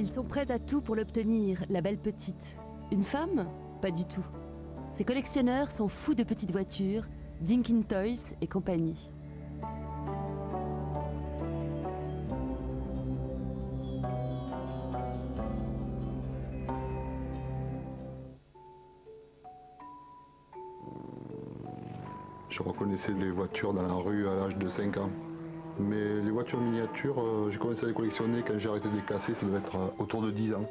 Ils sont prêts à tout pour l'obtenir, la belle petite. Une femme? Pas du tout. Ces collectionneurs sont fous de petites voitures, Dinkin Toys et compagnie. Je reconnaissais les voitures dans la rue à l'âge de 5 ans. Mais les voitures miniatures, j'ai commencé à les collectionner quand j'ai arrêté de les casser, ça devait être autour de 10 ans.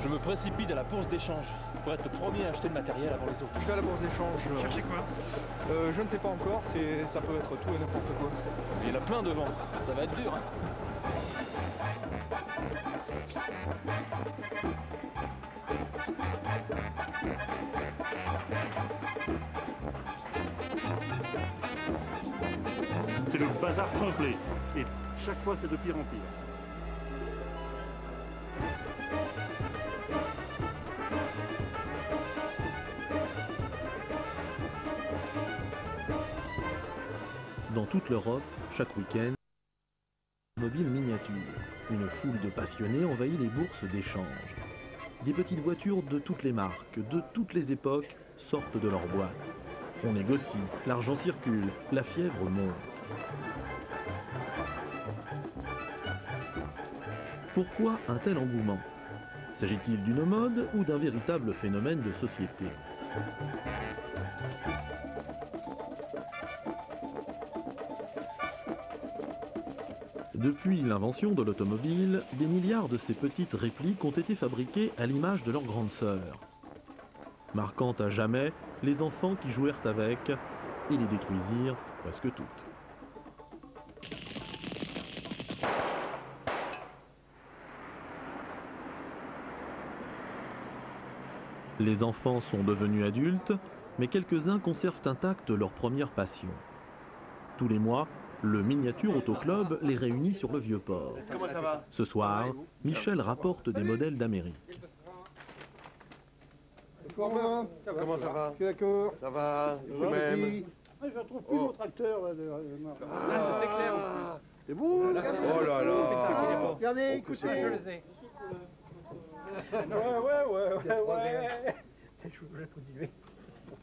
Je me précipite à la bourse d'échange pour être le premier à acheter le matériel avant les autres. Je vais à la bourse d'échange. Cherchez quoi? Je ne sais pas encore, ça peut être tout et n'importe quoi. Il y en a plein devant, ça va être dur, hein. C'est le bazar complet. Et chaque fois, c'est de pire en pire. Dans toute l'Europe, chaque week-end, mobile miniature. Une foule de passionnés envahit les bourses d'échange. Des petites voitures de toutes les marques, de toutes les époques, sortent de leurs boîtes. On négocie, l'argent circule, la fièvre monte. Pourquoi un tel engouement? S'agit-il d'une mode ou d'un véritable phénomène de société? Depuis l'invention de l'automobile, des milliards de ces petites répliques ont été fabriquées à l'image de leur grande sœur, marquant à jamais les enfants qui jouèrent avec et les détruisirent presque toutes. Les enfants sont devenus adultes, mais quelques-uns conservent intacte leur première passion. Tous les mois, le Miniature Auto Club les réunit sur le Vieux-Port. Comment ça va? Ce soir, Michel rapporte des modèles d'Amérique. Comment ça va? Je suis d'accord. Ça va, vous-même? Je ne retrouve plus mon tracteur. Là, Ah, c'est clair. C'est vous? Oh là là. Regardez, écoutez. Ouais. Je voulais continuer.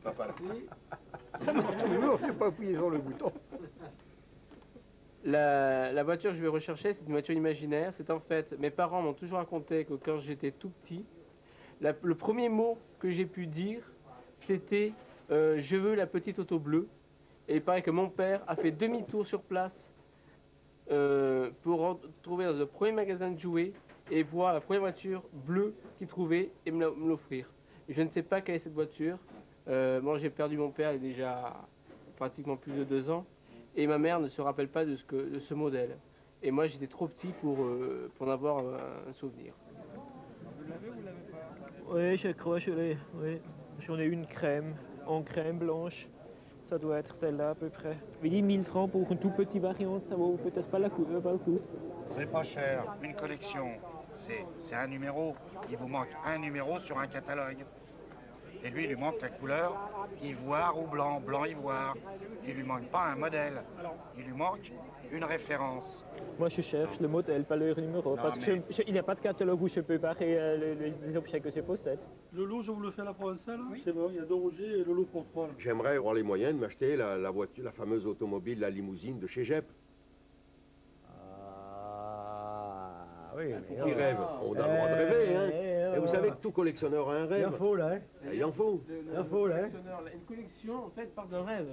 Pas facile. Ça m'a retrouvé, je n'ai pas appuyé sur le bouton. La voiture que je vais rechercher, c'est une voiture imaginaire. C'est en fait, mes parents m'ont toujours raconté que quand j'étais tout petit, le premier mot que j'ai pu dire, c'était je veux la petite auto bleue. Et il paraît que mon père a fait demi-tour sur place pour trouver dans le premier magasin de jouets et voir la première voiture bleue qu'il trouvait et me l'offrir. Je ne sais pas quelle est cette voiture. Moi, j'ai perdu mon père il y a déjà pratiquement plus de 2 ans. Et ma mère ne se rappelle pas de ce modèle. Et moi, j'étais trop petit pour en avoir un souvenir. Vous l'avez ou vous l'avez pas? Oui, je crois que je l'ai. Oui. J'en ai une crème, en crème blanche. Ça doit être celle-là à peu près. Il dit 1000 francs pour une tout petite variante, ça vaut peut-être pas le coup. C'est pas cher. Une collection, c'est un numéro. Il vous manque un numéro sur un catalogue. Et lui, il lui manque la couleur ivoire ou blanc, blanc-ivoire. Il lui manque pas un modèle. Il lui manque une référence. Moi, je cherche le modèle, pas le numéro. Non, parce qu'il n'y a pas de catalogue où je peux parer les objets que je possède. Le lot, je vous le fais à la provençale? Oui. C'est bon, il y a 2 Roger et le lot pour 3. J'aimerais avoir les moyens de m'acheter la voiture, la fameuse automobile, la limousine de chez Jep. Ah oui. Qui rêve, on a le droit de rêver, hein. Et vous savez que tout collectionneur a un rêve. Il en faut là, hein. Il en faut. Une collection, en fait, part d'un rêve.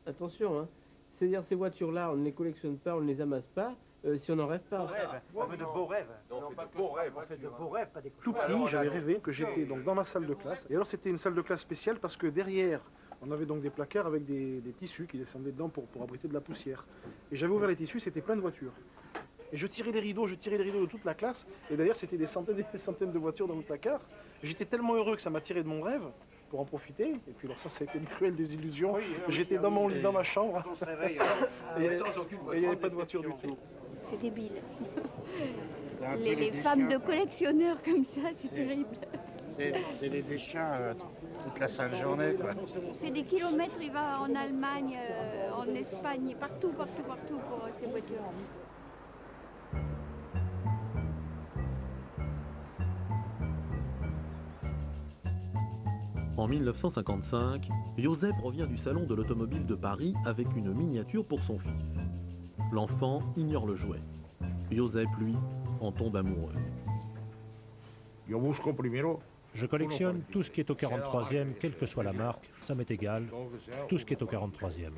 Attention, hein. C'est-à-dire, ces voitures-là, on ne les collectionne pas, on ne les amasse pas, si on n'en rêve pas. On fait de beaux rêves. Non, pas de beaux rêves. On fait de beaux rêves, pas des Tout petit, j'avais rêvé que j'étais donc dans ma salle de classe. Et alors, c'était une salle de classe spéciale parce que derrière, on avait donc des placards avec des tissus qui descendaient dedans pour abriter de la poussière. Et j'avais ouvert les tissus, c'était plein de voitures. Et je tirais les rideaux de toute la classe. Et d'ailleurs, c'était des centaines de voitures dans le placard. J'étais tellement heureux que ça m'a tiré de mon rêve pour en profiter. Et puis alors ça a été une cruelle désillusion. J'étais dans mon lit, dans ma chambre. Et il n'y avait pas de voiture du tout. C'est débile. Les femmes de collectionneurs comme ça, c'est terrible. C'est les déchets toute la sainte journée, quoi. C'est des kilomètres, il va en Allemagne, en Espagne, partout pour ces voitures. En 1955, Joseph revient du salon de l'automobile de Paris avec une miniature pour son fils. L'enfant ignore le jouet. Joseph, lui, en tombe amoureux. Je collectionne tout ce qui est au 43e, quelle que soit la marque, ça m'est égal, tout ce qui est au 43e.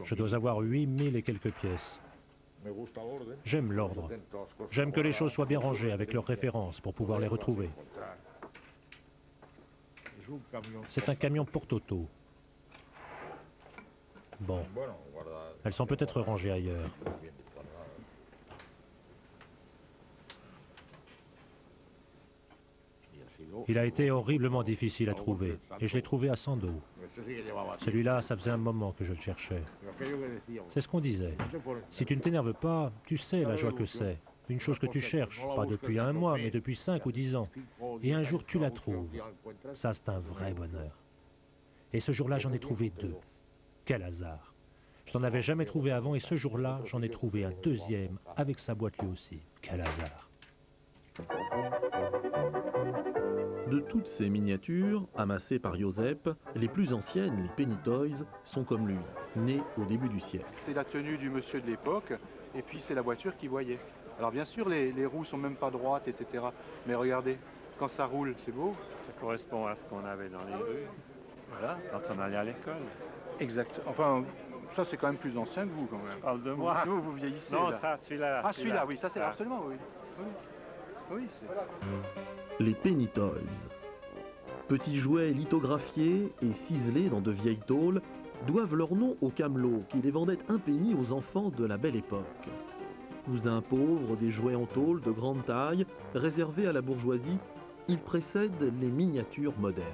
Je dois avoir 8000 et quelques pièces. J'aime l'ordre. J'aime que les choses soient bien rangées avec leurs références pour pouvoir les retrouver. C'est un camion porte-auto. Bon, elles sont peut-être rangées ailleurs. Il a été horriblement difficile à trouver, et je l'ai trouvé à 100 d'eau. Celui-là, ça faisait un moment que je le cherchais. C'est ce qu'on disait. Si tu ne t'énerves pas, tu sais la joie que c'est. Une chose que tu cherches, pas depuis 1 mois, mais depuis 5 ou 10 ans. Et un jour, tu la trouves. Ça, c'est un vrai bonheur. Et ce jour-là, j'en ai trouvé 2. Quel hasard. Je n'en avais jamais trouvé avant, et ce jour-là, j'en ai trouvé un 2e, avec sa boîte lui aussi. Quel hasard. De toutes ces miniatures, amassées par Joseph, les plus anciennes, les Penny Toys, sont comme lui, nées au début du siècle. C'est la tenue du monsieur de l'époque, et puis c'est la voiture qu'il voyait. Alors bien sûr, les roues sont même pas droites, etc. Mais regardez, quand ça roule, c'est beau. Ça correspond à ce qu'on avait dans les rues. Voilà. Quand on allait à l'école. Exact. Enfin, ça c'est quand même plus ancien que vous, quand même. Je parle de moi. Vous vieillissez. Non, là. ça, celui-là. Ah, celui-là, oui, ça c'est absolument, oui. Oui, Les Penny Toys. Petits jouets lithographiés et ciselés dans de vieilles tôles doivent leur nom aux camelots qui les vendaient 1 penny aux enfants de la belle époque. Cousins pauvres des jouets en tôle de grande taille, réservés à la bourgeoisie, ils précèdent les miniatures modernes.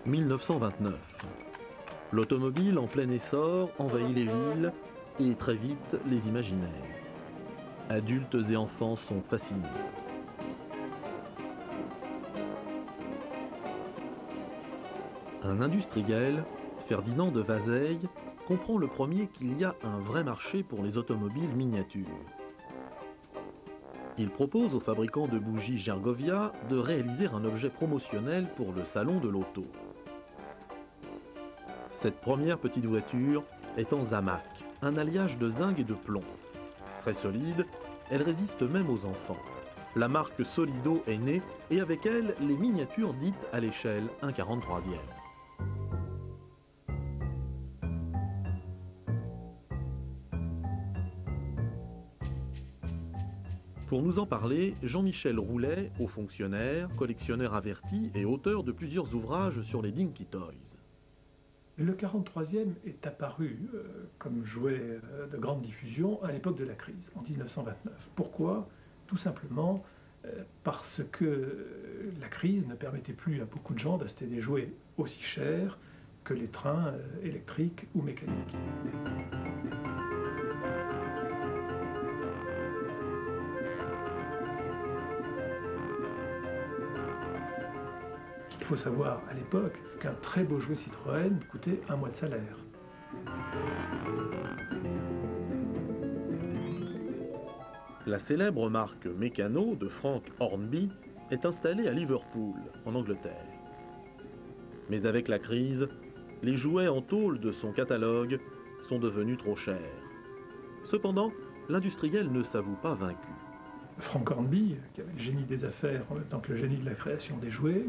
« 1929. L'automobile en plein essor envahit les villes et très vite les imaginaires. Adultes et enfants sont fascinés. Un industriel, Ferdinand de Vazeille, comprend le premier qu'il y a un vrai marché pour les automobiles miniatures. Il propose aux fabricants de bougies Gergovia de réaliser un objet promotionnel pour le salon de l'auto. Cette première petite voiture est en zamac, un alliage de zinc et de plomb. Très solide, elle résiste même aux enfants. La marque Solido est née et avec elle, les miniatures dites à l'échelle 1/43e. Pour nous en parler, Jean-Michel Roulet, haut fonctionnaire, collectionneur averti et auteur de plusieurs ouvrages sur les Dinky Toys. Le 43e est apparu comme jouet de grande diffusion à l'époque de la crise, en 1929. Pourquoi? Tout simplement parce que la crise ne permettait plus à beaucoup de gens d'acheter des jouets aussi chers que les trains électriques ou mécaniques. Il faut savoir à l'époque qu'un très beau jouet Citroën coûtait 1 mois de salaire. La célèbre marque Meccano de Frank Hornby est installée à Liverpool, en Angleterre. Mais avec la crise, les jouets en tôle de son catalogue sont devenus trop chers. Cependant, l'industriel ne s'avoue pas vaincu. Frank Hornby, qui avait le génie des affaires en même temps que le génie de la création des jouets,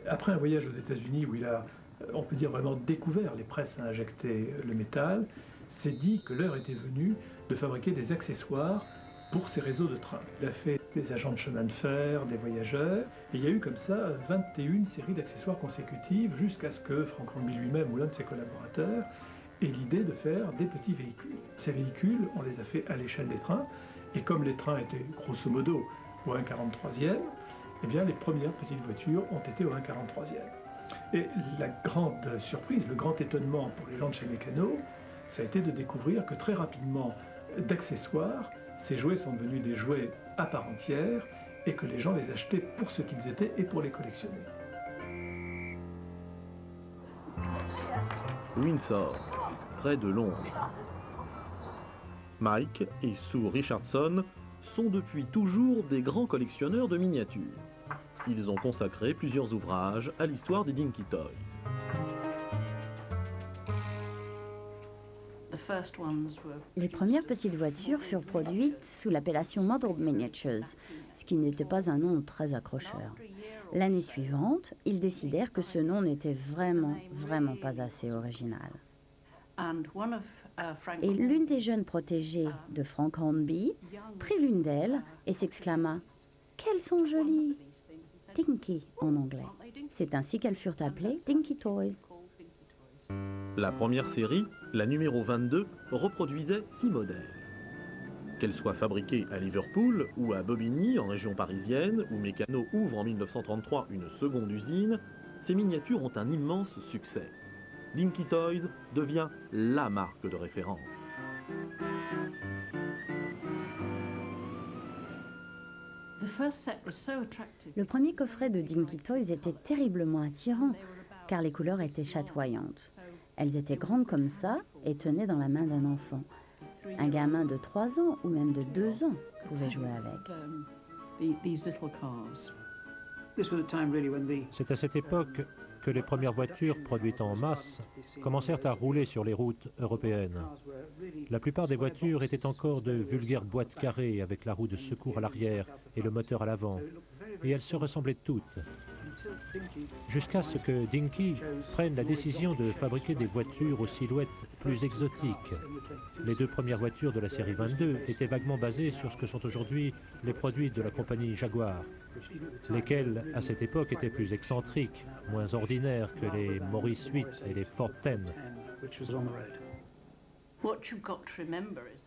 après un voyage aux États-Unis où il a, on peut dire, vraiment découvert les presses à injecter le métal, s'est dit que l'heure était venue de fabriquer des accessoires pour ces réseaux de trains. Il a fait des agents de chemin de fer, des voyageurs, et il y a eu comme ça 21 séries d'accessoires consécutives jusqu'à ce que Frank Hornby lui-même ou l'un de ses collaborateurs ait l'idée de faire des petits véhicules. Ces véhicules, on les a fait à l'échelle des trains, et comme les trains étaient grosso modo au 1/43e, eh bien les premières petites voitures ont été au 1/43e. Et la grande surprise, le grand étonnement pour les gens de chez Meccano, ça a été de découvrir que très rapidement, d'accessoires, ces jouets sont devenus des jouets à part entière et que les gens les achetaient pour ce qu'ils étaient et pour les collectionner. Windsor, près de Londres. Mike et Sue Richardson sont depuis toujours des grands collectionneurs de miniatures. Ils ont consacré plusieurs ouvrages à l'histoire des Dinky Toys. Les premières petites voitures furent produites sous l'appellation Model Miniatures, ce qui n'était pas un nom très accrocheur. L'année suivante, ils décidèrent que ce nom n'était vraiment pas assez original. Et l'une des jeunes protégées de Frank Hornby prit l'une d'elles et s'exclama « Qu'elles sont jolies !» Dinky en anglais. C'est ainsi qu'elles furent appelées Dinky Toys. La première série, la numéro 22, reproduisait 6 modèles. Qu'elles soient fabriquées à Liverpool ou à Bobigny, en région parisienne, où Meccano ouvre en 1933 une seconde usine, ces miniatures ont un immense succès. Dinky Toys devient la marque de référence. Le premier coffret de Dinky Toys était terriblement attirant, car les couleurs étaient chatoyantes. Elles étaient grandes comme ça et tenaient dans la main d'un enfant. Un gamin de 3 ans ou même de 2 ans pouvait jouer avec. C'est à cette époque que les premières voitures produites en masse commencèrent à rouler sur les routes européennes. La plupart des voitures étaient encore de vulgaires boîtes carrées avec la roue de secours à l'arrière et le moteur à l'avant, et elles se ressemblaient toutes. Jusqu'à ce que Dinky prenne la décision de fabriquer des voitures aux silhouettes plus exotiques. Les 2 premières voitures de la série 22 étaient vaguement basées sur ce que sont aujourd'hui les produits de la compagnie Jaguar, lesquels à cette époque étaient plus excentriques, moins ordinaires que les Morris 8 et les Ford 10.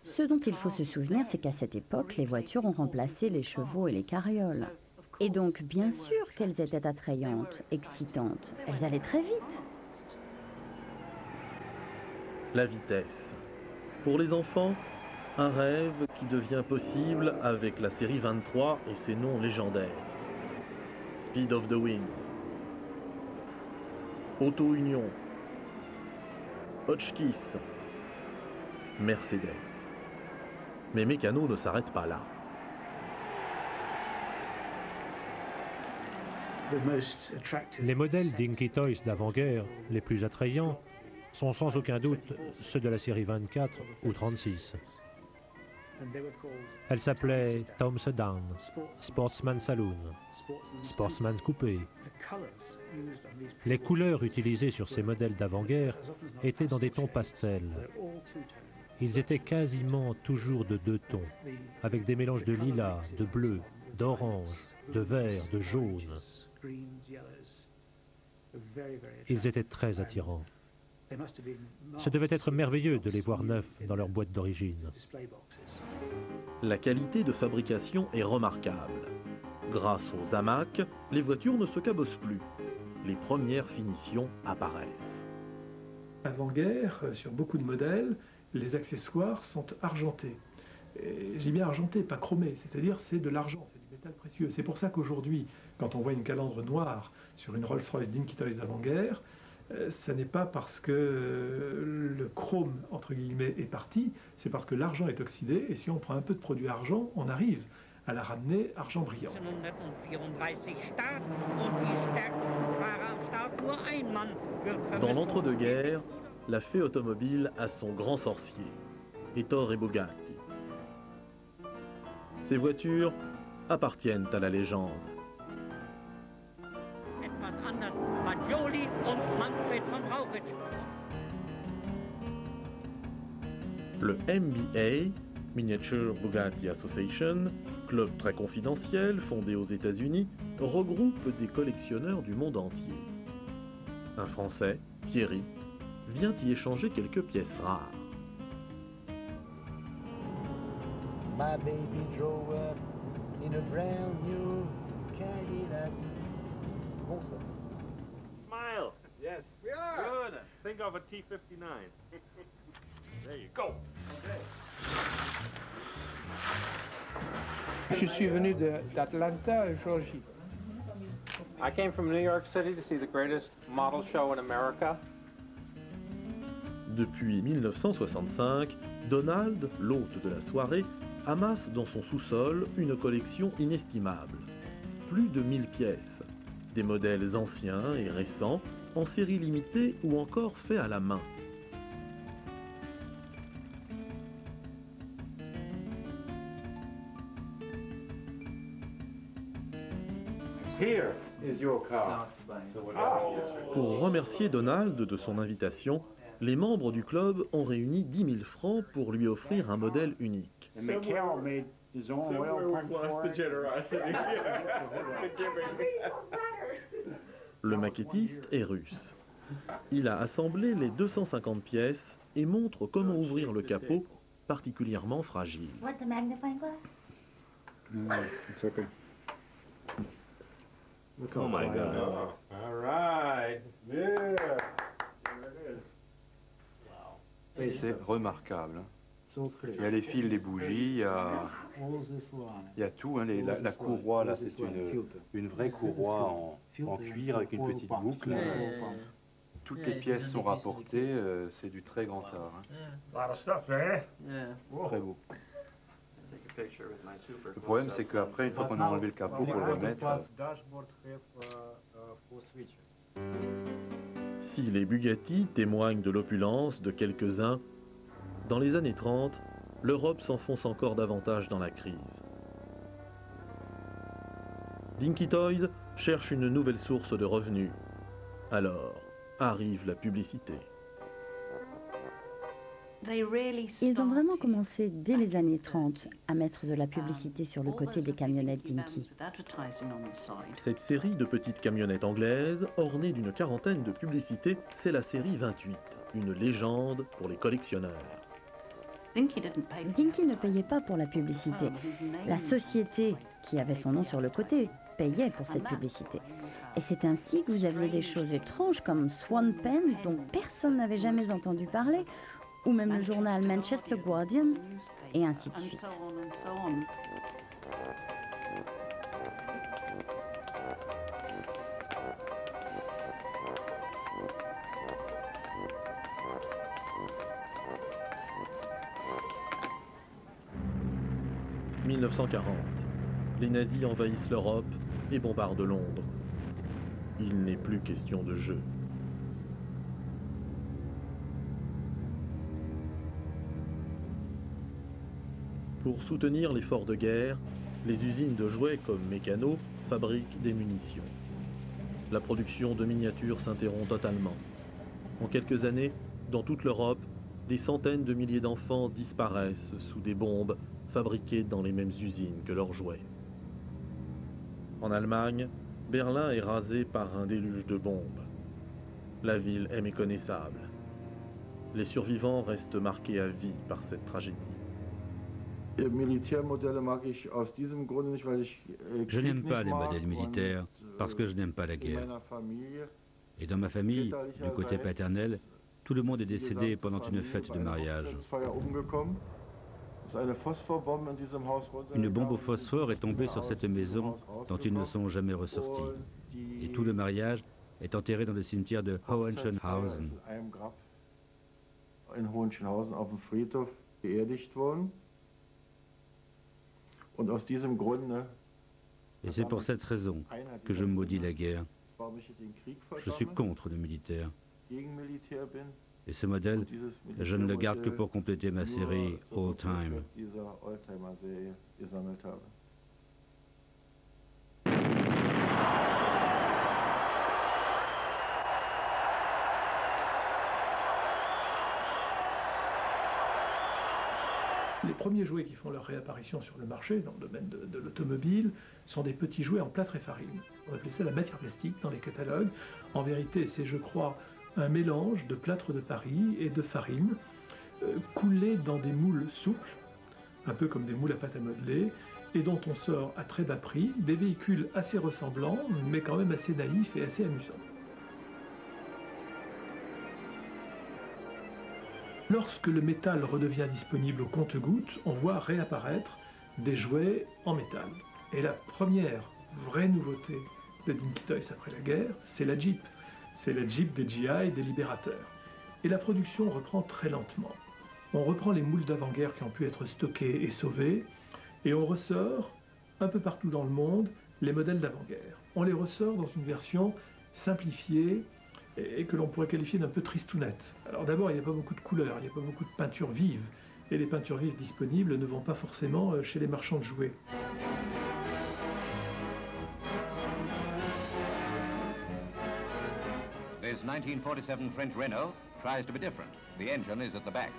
Ce dont il faut se souvenir, c'est qu'à cette époque, les voitures ont remplacé les chevaux et les carrioles. Et donc, bien sûr qu'elles étaient attrayantes, excitantes. Elles allaient très vite. La vitesse. Pour les enfants, un rêve qui devient possible avec la série 23 et ses noms légendaires. Speed of the Wind, Auto Union, Hotchkiss, Mercedes. Mais Meccano ne s'arrête pas là. Les modèles Dinky Toys d'avant-guerre les plus attrayants sont sans aucun doute ceux de la série 24 ou 36. Elle s'appelait Tom Sedan, Sportsman Saloon, Sportsman Coupé. Les couleurs utilisées sur ces modèles d'avant-guerre étaient dans des tons pastels. Ils étaient quasiment toujours de 2 tons, avec des mélanges de lilas, de bleu, d'orange, de vert, de jaune. Ils étaient très attirants. Ce devait être merveilleux de les voir neufs dans leur boîte d'origine. La qualité de fabrication est remarquable. Grâce aux AMAC, les voitures ne se cabossent plus. Les premières finitions apparaissent. Avant-guerre, sur beaucoup de modèles, les accessoires sont argentés. J'ai bien argenté, pas chromé, c'est-à-dire c'est de l'argent, c'est du métal précieux. C'est pour ça qu'aujourd'hui, quand on voit une calandre noire sur une Rolls-Royce Dinky Toys avant-guerre, ce n'est pas parce que le chrome, entre guillemets, est parti, c'est parce que l'argent est oxydé, et si on prend un peu de produit argent, on arrive à la ramener argent brillant. Dans l'entre-deux-guerres, la fée automobile a son grand sorcier, Ettore Bugatti. Ces voitures appartiennent à la légende. Le MBA, Miniature Bugatti Association, club très confidentiel fondé aux États-Unis, regroupe des collectionneurs du monde entier. Un Français, Thierry, vient y échanger quelques pièces rares. My baby drove up in a brand new Cadillac. Smile. Yes. We are. Good. Think of a T-59. There you go. Okay. Je suis venu d'Atlanta, Georgie. I came from New York City to see the greatest model show in America. Depuis 1965, Donald, l'hôte de la soirée, amasse dans son sous-sol une collection inestimable. Plus de 1000 pièces, des modèles anciens et récents, en série limitée ou encore faits à la main. Here is your car. Pour remercier Donald de son invitation, les membres du club ont réuni 10 000 francs pour lui offrir un modèle unique. Le maquettiste est russe. Il a assemblé les 250 pièces et montre comment ouvrir le capot, particulièrement fragile. Oh my God. All right. Yeah. C'est remarquable. Il y a les fils, les bougies, il y a tout. Hein, la courroie, là, c'est une vraie courroie en cuir avec une petite boucle. Toutes les pièces sont rapportées, c'est du très grand art. Hein. Très beau. Le problème, c'est qu'après, une fois qu'on a enlevé le capot, pour le remettre... Si les Bugatti témoignent de l'opulence de quelques-uns, dans les années 30, l'Europe s'enfonce encore davantage dans la crise. Dinky Toys cherche une nouvelle source de revenus. Alors, arrive la publicité. Ils ont vraiment commencé dès les années 30 à mettre de la publicité sur le côté des camionnettes Dinky. Cette série de petites camionnettes anglaises, ornées d'une quarantaine de publicités, c'est la série 28, une légende pour les collectionneurs. Dinky ne payait pas pour la publicité. La société, qui avait son nom sur le côté, payait pour cette publicité. Et c'est ainsi que vous aviez des choses étranges comme Swan Pen, dont personne n'avait jamais entendu parler, ou même le journal Manchester Guardian, et ainsi de suite. « 1940. Les nazis envahissent l'Europe et bombardent Londres. Il n'est plus question de jeu. Pour soutenir l'effort de guerre, les usines de jouets comme Mécano fabriquent des munitions. La production de miniatures s'interrompt totalement. En quelques années, dans toute l'Europe, des centaines de milliers d'enfants disparaissent sous des bombes fabriquées dans les mêmes usines que leurs jouets. En Allemagne, Berlin est rasé par un déluge de bombes. La ville est méconnaissable. Les survivants restent marqués à vie par cette tragédie. Je n'aime pas les modèles militaires parce que je n'aime pas la guerre. Et dans ma famille, du côté paternel, tout le monde est décédé pendant une fête de mariage. Une bombe au phosphore est tombée sur cette maison dont ils ne sont jamais ressortis. Et tout le mariage est enterré dans le cimetière de Hohenschönhausen. Et c'est pour cette raison que je maudis la guerre. Je suis contre le militaire. Et ce modèle, je ne le garde que pour compléter ma série All Time. Les premiers jouets qui font leur réapparition sur le marché, dans le domaine de l'automobile, sont des petits jouets en plâtre et farine. On appelait ça la matière plastique dans les catalogues. En vérité, c'est, je crois, un mélange de plâtre de Paris et de farine, coulé dans des moules souples, un peu comme des moules à pâte à modeler, et dont on sort à très bas prix des véhicules assez ressemblants, mais quand même assez naïfs et assez amusants. Lorsque le métal redevient disponible au compte-gouttes, on voit réapparaître des jouets en métal. Et la première vraie nouveauté de Dinky Toys après la guerre, c'est la Jeep. C'est la Jeep des GI et des Libérateurs. Et la production reprend très lentement. On reprend les moules d'avant-guerre qui ont pu être stockés et sauvés, et on ressort, un peu partout dans le monde, les modèles d'avant-guerre. On les ressort dans une version simplifiée, et que l'on pourrait qualifier d'un peu tristounette. Alors d'abord, il n'y a pas beaucoup de couleurs, il n'y a pas beaucoup de peintures vives, et les peintures vives disponibles ne vont pas forcément chez les marchands de jouets. This 1947 French Renault tries to be different. The engine is at the back.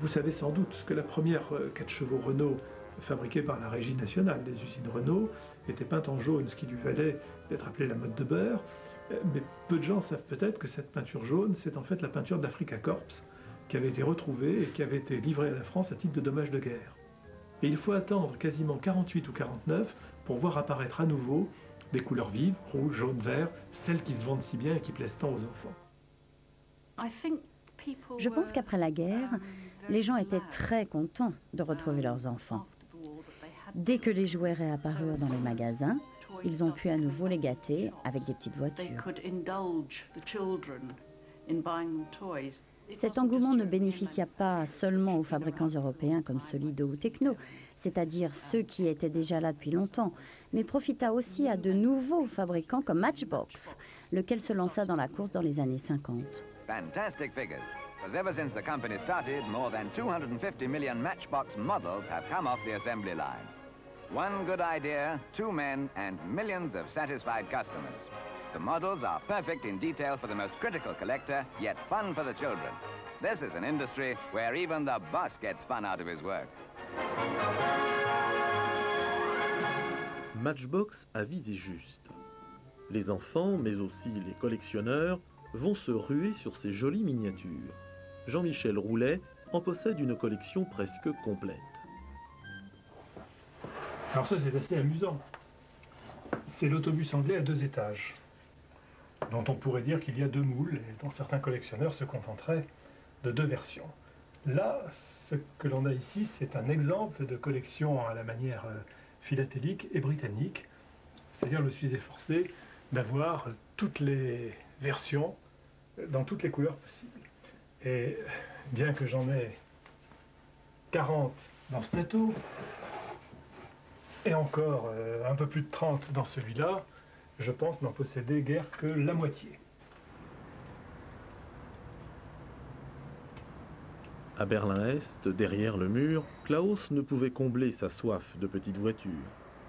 Vous savez sans doute que la première 4 chevaux Renault fabriquée par la Régie nationale des usines Renault était peinte en jaune, ce qui lui valait d'être appelée la mode de beurre. Mais peu de gens savent peut-être que cette peinture jaune, c'est en fait la peinture d'Africa Corps, qui avait été retrouvée et qui avait été livrée à la France à titre de dommage de guerre. Et il faut attendre quasiment 48 ou 49 pour voir apparaître à nouveau des couleurs vives, rouge, jaune, vert, celles qui se vendent si bien et qui plaisent tant aux enfants. Je pense qu'après la guerre, les gens étaient très contents de retrouver leurs enfants. Dès que les jouets réapparurent dans les magasins, ils ont pu à nouveau les gâter avec des petites voitures. Cet engouement ne bénéficia pas seulement aux fabricants européens comme Solido ou Techno, c'est-à-dire ceux qui étaient déjà là depuis longtemps, mais profita aussi à de nouveaux fabricants comme Matchbox, lequel se lança dans la course dans les années 50. Fantastic figures, because ever since the company started, more than 250 million Matchbox models have come off the assembly line. One good idea, 2 men, and millions of satisfied customers. The models are perfect in detail for the most critical collector, yet fun for the children. This is an industry where even the boss gets fun out of his work. Matchbox a visé juste. Les enfants, mais aussi les collectionneurs, vont se ruer sur ces jolies miniatures. Jean-Michel Roulet en possède une collection presque complète. Alors ça, c'est assez amusant. C'est l'autobus anglais à 2 étages, dont on pourrait dire qu'il y a 2 moules, et dont certains collectionneurs se contenteraient de 2 versions. Là, ce que l'on a ici, c'est un exemple de collection à la manière philatélique et britannique, c'est-à-dire je me suis efforcé d'avoir toutes les versions dans toutes les couleurs possibles. Et bien que j'en ai 40 dans ce plateau, et encore un peu plus de 30 dans celui-là, je pense n'en posséder guère que la moitié. À Berlin-Est, derrière le mur, Klaus ne pouvait combler sa soif de petites voitures.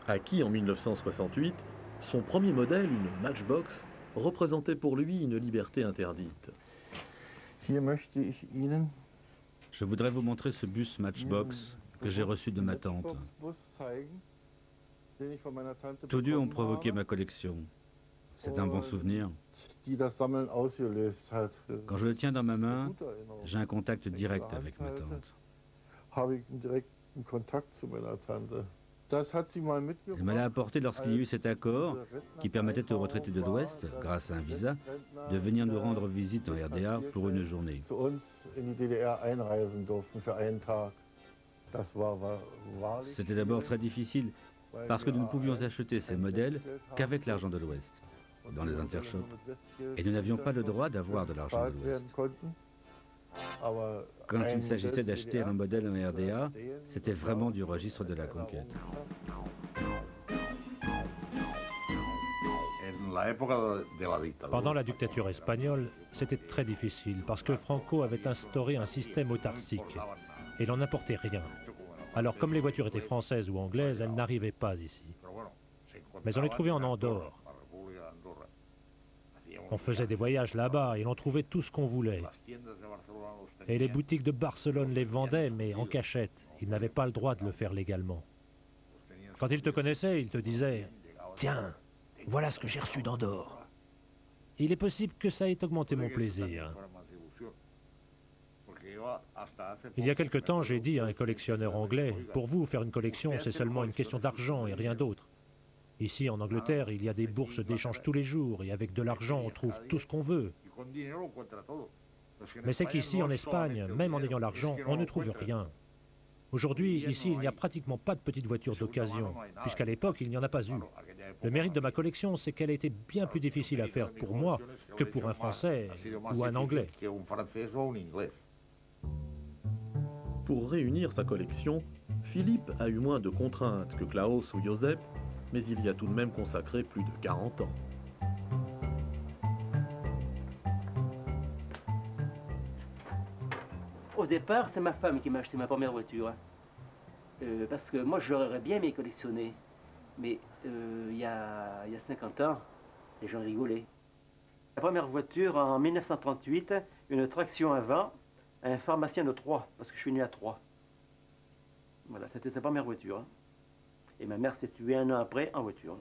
Acquis en 1968, son premier modèle, une Matchbox, représentait pour lui une liberté interdite. Je voudrais vous montrer ce bus Matchbox que j'ai reçu de ma tante. Tous deux ont provoqué ma collection. C'est un bon souvenir. Quand je le tiens dans ma main, j'ai un contact direct avec ma tante. Elle me l'a apporté lorsqu'il y a eu cet accord qui permettait aux retraités de l'Ouest, grâce à un visa, de venir nous rendre visite en RDA pour une journée. C'était d'abord très difficile parce que nous ne pouvions acheter ces modèles qu'avec l'argent de l'Ouest, dans les intershops, et nous n'avions pas le droit d'avoir de l'argent de l'Ouest. Quand il s'agissait d'acheter un modèle en RDA, c'était vraiment du registre de la conquête. Pendant la dictature espagnole, c'était très difficile parce que Franco avait instauré un système autarcique et l'on n'importait rien. Alors comme les voitures étaient françaises ou anglaises, elles n'arrivaient pas ici. Mais on les trouvait en Andorre. On faisait des voyages là-bas et l'on trouvait tout ce qu'on voulait. Et les boutiques de Barcelone les vendaient, mais en cachette. Ils n'avaient pas le droit de le faire légalement. Quand ils te connaissaient, ils te disaient « Tiens, voilà ce que j'ai reçu d'Andorre ». Il est possible que ça ait augmenté mon plaisir. Il y a quelque temps, j'ai dit à un collectionneur anglais « Pour vous, faire une collection, c'est seulement une question d'argent et rien d'autre. Ici, en Angleterre, il y a des bourses d'échange tous les jours et avec de l'argent, on trouve tout ce qu'on veut. Mais c'est qu'ici, en Espagne, même en ayant l'argent, on ne trouve rien. Aujourd'hui, ici, il n'y a pratiquement pas de petites voitures d'occasion, puisqu'à l'époque, il n'y en a pas eu. Le mérite de ma collection, c'est qu'elle a été bien plus difficile à faire pour moi que pour un Français ou un Anglais. Pour réunir sa collection, Philippe a eu moins de contraintes que Klaus ou Josep, mais il y a tout de même consacré plus de 40 ans. Au départ, c'est ma femme qui m'a acheté ma première voiture. Parce que moi, j'aurais bien aimé collectionner. Mais il y a 50 ans, les gens rigolaient. La première voiture, en 1938, une traction avant, un pharmacien de Troyes, parce que je suis né à Troyes. Voilà, c'était sa première voiture. Et ma mère s'est tuée un an après en voiture.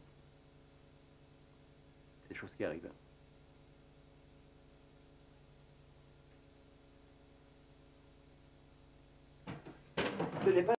C'est des choses qui arrivent. Ce n'est pas